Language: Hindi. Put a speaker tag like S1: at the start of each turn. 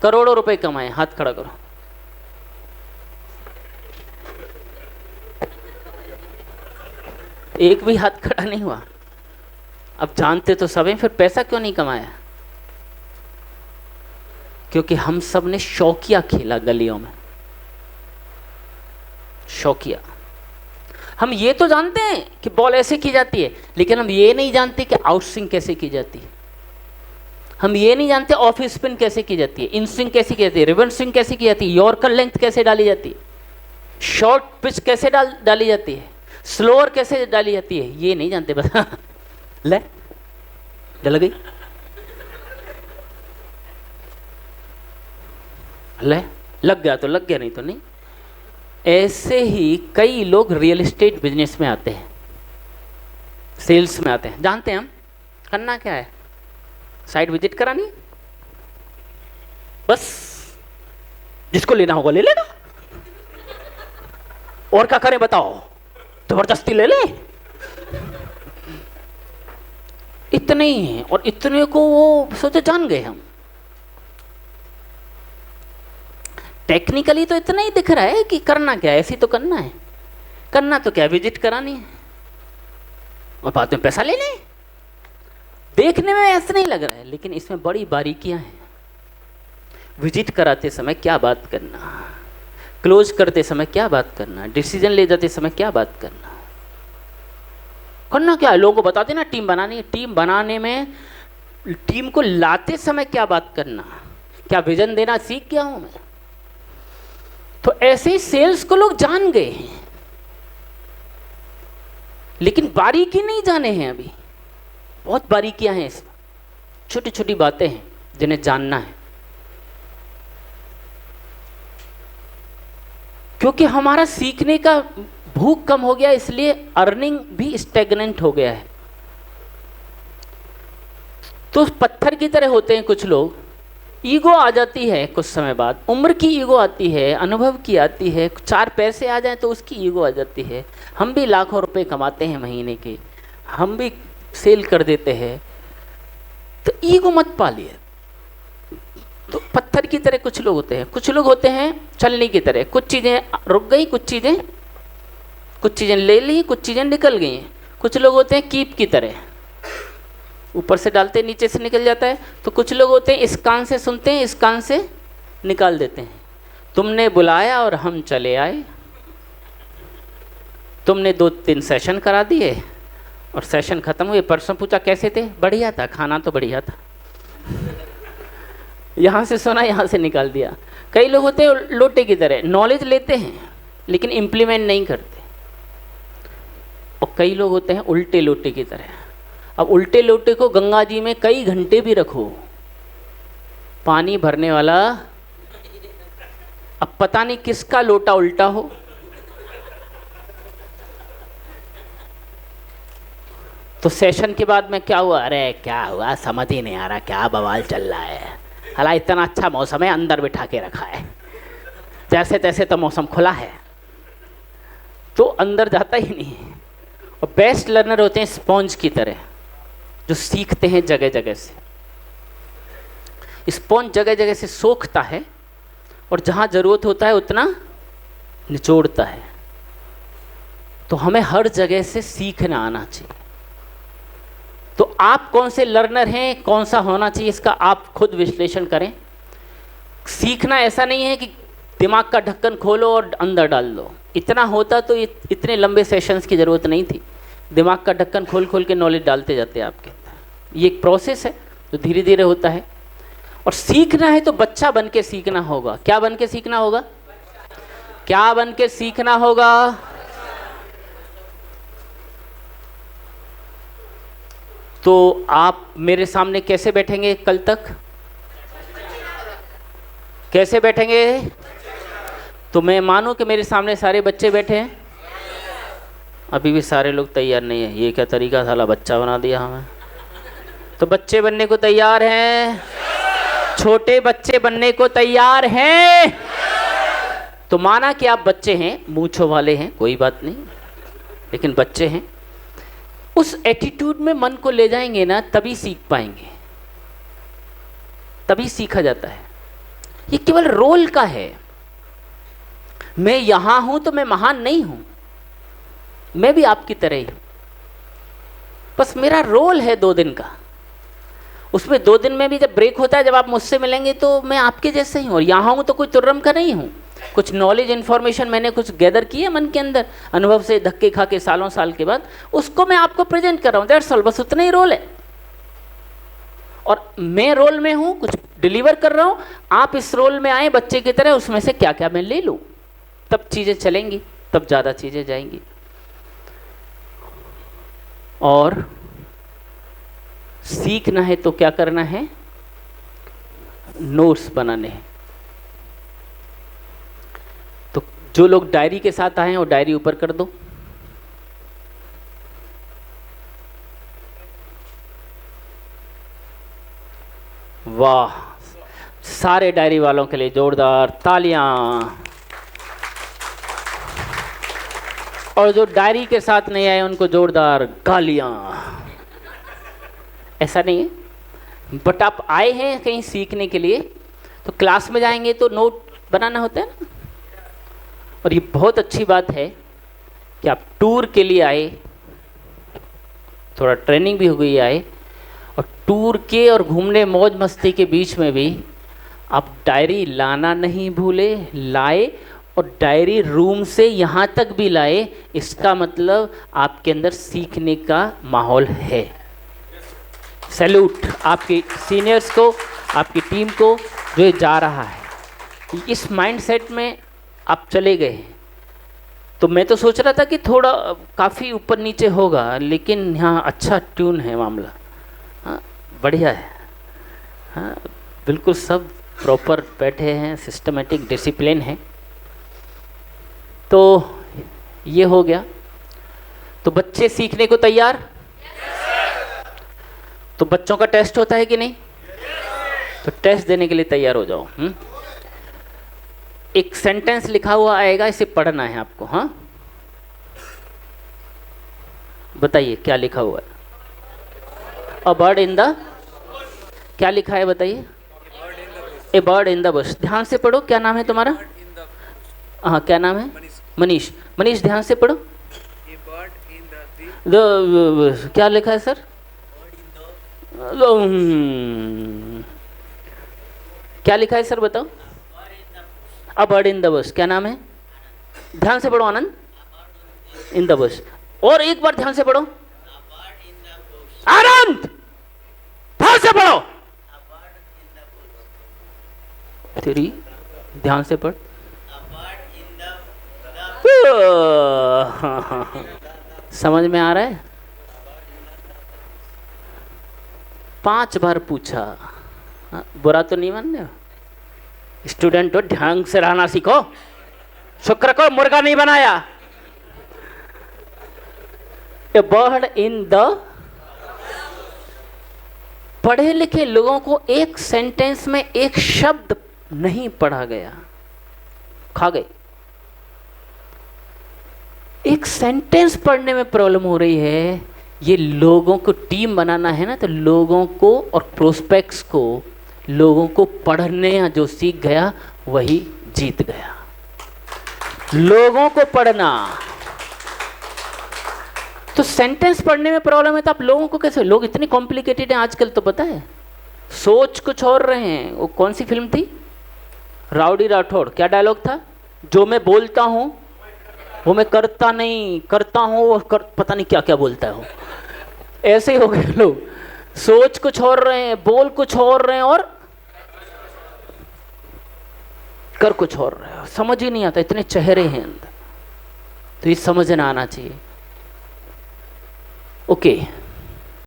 S1: करोड़ों रुपए कमाए, हाथ खड़ा करो। एक भी हाथ खड़ा नहीं हुआ। अब जानते तो सब हैं, फिर पैसा क्यों नहीं कमाया? क्योंकि हम सब ने शौकिया खेला गलियों में, शौकिया। हम ये तो जानते हैं कि बॉल ऐसे की जाती है, लेकिन हम ये नहीं जानते कि आउट स्विंग कैसे की जाती है। हम ये नहीं जानते ऑफ स्पिन कैसे की जाती है, इन स्विंग कैसे की जाती है, रिवर्स स्विंग कैसे की जाती है, यॉर्कर लेंथ कैसे डाली जाती है, शॉर्ट पिच कैसे डाली जाती है, स्लोअर कैसे डाली जाती है, ये नहीं जानते बस। ले डल गई, ले लग गया तो लग गया, नहीं तो नहीं। ऐसे ही कई लोग रियल एस्टेट बिजनेस में आते हैं, सेल्स में आते हैं। जानते हैं हम करना क्या है? साइट विजिट करानी, बस जिसको लेना होगा ले लेगा, और क्या करें बताओ, जबरदस्ती ले ले। इतने ही हैं, और इतने को वो सोचे जान गए हम। टेक्निकली तो इतना ही दिख रहा है कि करना क्या है, ऐसे तो करना है। करना तो क्या, विजिट करानी है और बाद में पैसा ले लें। देखने में ऐसा नहीं लग रहा है, लेकिन इसमें बड़ी बारीकियां हैं। विजिट कराते समय क्या बात करना, क्लोज करते समय क्या बात करना, डिसीजन ले जाते समय क्या बात करना। करना क्या है, लोगों को बता देना टीम बनानी है। टीम बनाने में, टीम को लाते समय क्या बात करना, क्या विजन देना सीख गया हूं मैं। तो ऐसे ही सेल्स को लोग जान गए हैं, लेकिन बारीकी नहीं जाने हैं अभी। बहुत बारीकियां हैं इसमें, छोटी छोटी बातें हैं जिन्हें जानना है। क्योंकि हमारा सीखने का भूख कम हो गया, इसलिए अर्निंग भी स्टैग्नेंट हो गया है। तो पत्थर की तरह होते हैं कुछ लोग। ईगो आ जाती है कुछ समय बाद, उम्र की ईगो आती है, अनुभव की आती है, 4 पैसे आ जाए तो उसकी ईगो आ जाती है। हम भी लाखों रुपए कमाते हैं महीने के, हम भी सेल कर देते हैं, तो ईगो मत पालिए। तो पत्थर की तरह कुछ लोग होते हैं। कुछ लोग होते हैं चलने की तरह, कुछ चीज़ें रुक गई, कुछ चीज़ें ले ली, कुछ चीज़ें निकल गई। कुछ लोग होते हैं कीप की तरह, ऊपर से डालते नीचे से निकल जाता है। तो कुछ लोग होते हैं इस कान से सुनते हैं, इस कान से निकाल देते हैं। तुमने बुलाया और हम चले आए, तुमने 2-3 सेशन करा दिए और सेशन खत्म हुए। परसों पूछा कैसे थे, बढ़िया था, खाना तो बढ़िया था। यहाँ से सुना, यहाँ से निकाल दिया। कई लोग होते हैं लोटे की तरह, नॉलेज लेते हैं लेकिन इम्प्लीमेंट नहीं करते। और कई लोग होते हैं उल्टे लोटे की तरह। अब उल्टे लोटे को गंगा जी में कई घंटे भी रखो, पानी भरने वाला, अब पता नहीं किसका लोटा उल्टा हो। तो सेशन के बाद में क्या हुआ, अरे क्या हुआ समझ ही नहीं आ रहा, क्या बवाल चल रहा है। हला इतना अच्छा मौसम है, अंदर बिठा के रखा है, जैसे तैसे तो मौसम खुला है, तो अंदर जाता ही नहीं है। और बेस्ट लर्नर होते हैं स्पॉन्ज की तरह, जो सीखते हैं जगह जगह से। स्पॉन्ज जगह जगह से सोखता है और जहां जरूरत होता है उतना निचोड़ता है। तो हमें हर जगह से सीखना आना चाहिए। तो आप कौन से लर्नर हैं, कौन सा होना चाहिए, इसका आप खुद विश्लेषण करें। सीखना ऐसा नहीं है कि दिमाग का ढक्कन खोलो और अंदर डाल दो। इतना होता तो इतने लंबे सेशंस की ज़रूरत नहीं थी। दिमाग का ढक्कन खोल खोल के नॉलेज डालते जाते हैं आपके अंदर। ये एक प्रोसेस है जो धीरे धीरे होता है। और सीखना है तो बच्चा बन के सीखना होगा। क्या बन के सीखना होगा, क्या बन के सीखना होगा? तो आप मेरे सामने कैसे बैठेंगे कल तक? कैसे बैठेंगे? तो मैं मानूं कि मेरे सामने सारे बच्चे बैठे हैं। अभी भी सारे लोग तैयार नहीं है। ये क्या तरीका, साला बच्चा बना दिया हमें। तो बच्चे बनने को तैयार हैं? छोटे बच्चे बनने को तैयार हैं? तो माना कि आप बच्चे हैं, मूंछों वाले हैं, कोई बात नहीं, लेकिन बच्चे हैं। उस एटीट्यूड में मन को ले जाएंगे ना, तभी सीख पाएंगे, तभी सीखा जाता है। ये केवल रोल का है। मैं यहां हूं तो मैं महान नहीं हूं, मैं भी आपकी तरह ही हूं, बस मेरा रोल है 2 दिन का। उसमें 2 दिन में भी जब ब्रेक होता है, जब आप मुझसे मिलेंगे तो मैं आपके जैसे ही हूं, और यहां हूं तो कोई तुर्रम का नहीं हूं। कुछ नॉलेज इन्फॉर्मेशन मैंने कुछ गैदर की है मन के अंदर, अनुभव से धक्के खा के सालों साल के बाद, उसको मैं आपको प्रेजेंट कर रहा हूं, दैट्स ऑल, बस उतना ही रोल है। और मैं रोल में हूं, कुछ डिलीवर कर रहा हूं, आप इस रोल में आए बच्चे की तरह, उसमें से क्या क्या मैं ले लूं, तब चीजें चलेंगी, तब ज्यादा चीजें जाएंगी। और सीखना है तो क्या करना है, नोट्स बनाने हैं। तो जो लोग डायरी के साथ आए हैं वो डायरी ऊपर कर दो। वाह, सारे डायरी वालों के लिए जोरदार तालियां। और जो डायरी के साथ नहीं आए उनको जोरदार गालियां। ऐसा नहीं है, बट आप आए हैं कहीं सीखने के लिए, तो क्लास में जाएंगे तो नोट बनाना होता है ना। और ये बहुत अच्छी बात है कि आप टूर के लिए आए, थोड़ा ट्रेनिंग भी हो गई आए, और टूर के और घूमने मौज मस्ती के बीच में भी आप डायरी लाना नहीं भूले, लाए, और डायरी रूम से यहाँ तक भी लाए। इसका मतलब आपके अंदर सीखने का माहौल है। सैल्यूट आपके सीनियर्स को, आपकी टीम को जो ये जा रहा है। इस माइंडसेट में आप चले गए। तो मैं तो सोच रहा था कि थोड़ा काफ़ी ऊपर नीचे होगा, लेकिन यहाँ अच्छा ट्यून है मामला। हाँ, बढ़िया है। हाँ, बिल्कुल सब प्रॉपर बैठे हैं, सिस्टमेटिक डिसिप्लिन है। तो ये हो गया। तो बच्चे सीखने को तैयार? तो बच्चों का टेस्ट होता है कि नहीं? तो टेस्ट देने के लिए तैयार हो जाओ। एक सेंटेंस लिखा हुआ आएगा, इसे पढ़ना है आपको। हाँ, बताइए क्या लिखा हुआ है। अ बर्ड इन द, क्या लिखा है बताइए? ए बर्ड इन द बुश। ध्यान से पढ़ो। क्या नाम है तुम्हारा? हाँ, क्या नाम है? मनीष। मनीष ध्यान से पढ़ो। क्या लिखा है सर? क्या लिखा है सर बताओ? A bird in the Bush. क्या नाम है? ध्यान से पढ़ो आनंद। In the Bush. और एक बार ध्यान से पढ़ो आनंद, ध्यान से पढ़ो। तेरी ध्यान से पढ़। समझ में आ रहा है? 5 बार पूछा। बुरा तो नहीं मान रहे? स्टूडेंट हो, ढंग से रहना सीखो। शुक्र को मुर्गा नहीं बनाया। ए बर्ड इन द, पढ़े लिखे लोगों को एक सेंटेंस में एक शब्द नहीं पढ़ा गया, खा गए। एक सेंटेंस पढ़ने में प्रॉब्लम हो रही है। ये लोगों को टीम बनाना है ना, तो लोगों को और प्रोस्पेक्ट्स को, लोगों को पढ़ने जो सीख गया वही जीत गया। लोगों को पढ़ना। तो सेंटेंस पढ़ने में प्रॉब्लम है तो आप लोगों को कैसे? लोग इतने कॉम्प्लिकेटेड हैं आजकल, तो पता है सोच कुछ और रहे हैं। वो कौन सी फिल्म थी? राउडी राठौड़। क्या डायलॉग था? जो मैं बोलता हूं वो मैं करता नहीं, करता हूं वो पता नहीं क्या क्या बोलता है वो। ऐसे ही हो गए लोग। सोच कुछ और रहे हैं, बोल कुछ और रहे हैं, और कर कुछ और रहे हैं। समझ ही नहीं आता, इतने चेहरे हैं अंदर। तो ये समझना आना चाहिए। ओके।